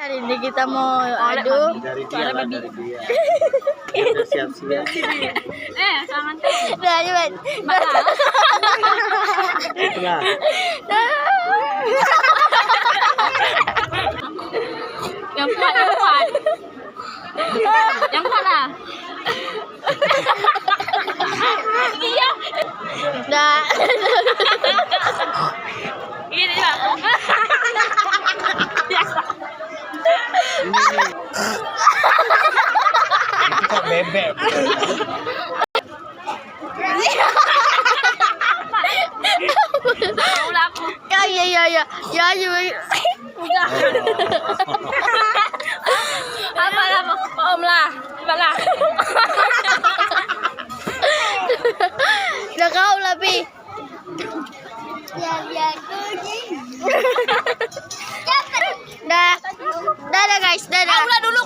Hari ini kita mau adu dari dia. Dia udah siap-siap. Tangan tuh. Nah, coba. Tengah. Yang kuat. Yang kuat lah. Iya. Nah. Gini lah. Kita bebek. Mau laku. Ya. Udah. Apa Om lah. Coba lah. Dah kau lah, Pi. Dah guys, dah. Ulah dulu